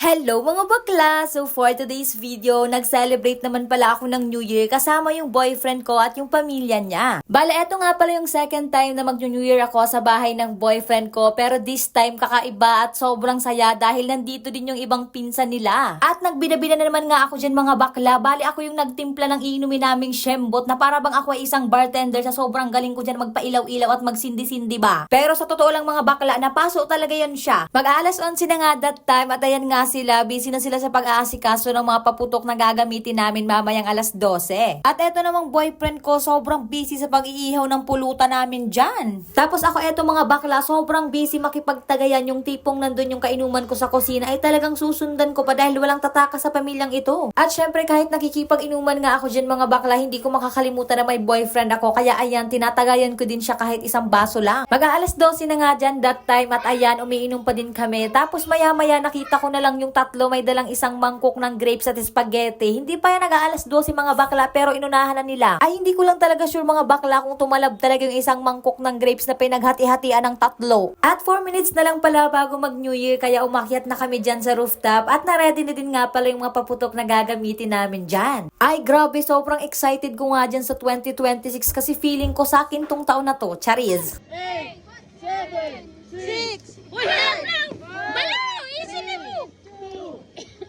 Hello mga bakla! So for today's video, nag-celebrate naman pala ako ng New Year kasama yung boyfriend ko at yung pamilya niya. Bale, eto nga pala yung second time na mag-New Year ako sa bahay ng boyfriend ko, pero this time kakaiba at sobrang saya dahil nandito din yung ibang pinsan nila. At nagbinabina na naman nga ako dyan mga bakla. Bale, ako yung nagtimpla ng iinumin naming shembot na para bang ako ay isang bartender sa sobrang galing ko dyan magpailaw-ilaw at magsindi-sindi ba. Pero sa totoo lang mga bakla, napaso talaga yan siya. Mag-alas 11 na nga that time at ayan nga busy na sila sa pag-aasikaso ng mga paputok na gagamitin namin mamayang alas 12. At eto namang boyfriend ko, sobrang busy sa pag-iihaw ng pulutan namin dyan. Tapos ako eto mga bakla, sobrang busy makipagtagayan, yung tipong nandun yung kainuman ko sa kusina ay talagang susundan ko pa dahil walang tataka sa pamilyang ito. At syempre kahit nakikipag-inuman nga ako dyan mga bakla, hindi ko makakalimutan na may boyfriend ako, kaya ayan, tinatagayan ko din siya kahit isang baso lang. Mag-aalas 12 na nga dyan that time at ayan, umiinom pa din kami. Tapos maya-maya nakita ko na lang yung tatlo may dalang isang mangkok ng grapes at spaghetti. Hindi pa yan nag-aalas 12 mga bakla pero inunahan na nila. Ay hindi ko lang talaga sure mga bakla kung tumalab talaga yung isang mangkok ng grapes na pinaghati-hatian ng tatlo. At 4 minutes na lang pala bago mag New Year kaya umakyat na kami dyan sa rooftop at na-ready na din nga pala yung mga paputok na gagamitin namin dyan. Ay grabe, sobrang excited ko nga dyan sa 2026 kasi feeling ko sa akin tong taon na to. Chariz! 8, 7, 6, wala lang! Balaw! Isipin mo! 2,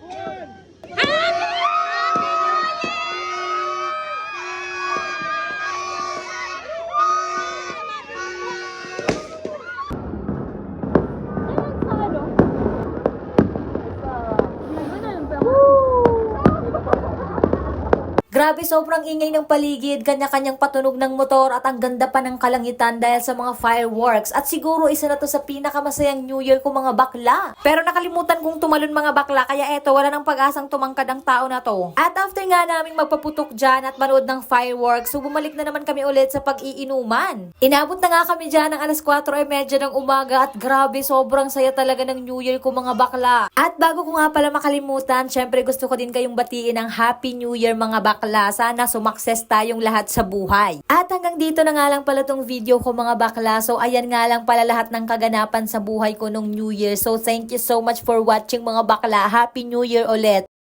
1, Grabe, sobrang ingay ng paligid, kanya-kanyang patunog ng motor at ang ganda pa ng kalangitan dahil sa mga fireworks. At siguro isa na to sa pinakamasayang New Year ko mga bakla. Pero nakalimutan kong tumalon mga bakla kaya eto, wala nang pag-asang tumangkad ang tao na to. At after nga naming magpaputok dyan at manood ng fireworks, so bumalik na naman kami ulit sa pag-iinuman. Inabot na nga kami dyan ng alas 4:30 ng umaga at grabe, sobrang saya talaga ng New Year ko mga bakla. At bago ko nga pala makalimutan, syempre gusto ko din kayong batiin ng Happy New Year mga bakla. Sana sumakses tayong lahat sa buhay. At hanggang dito na nga lang pala tong video ko mga bakla. So ayan nga lang pala lahat ng kaganapan sa buhay ko nung New Year. So thank you so much for watching mga bakla. Happy New Year ulit!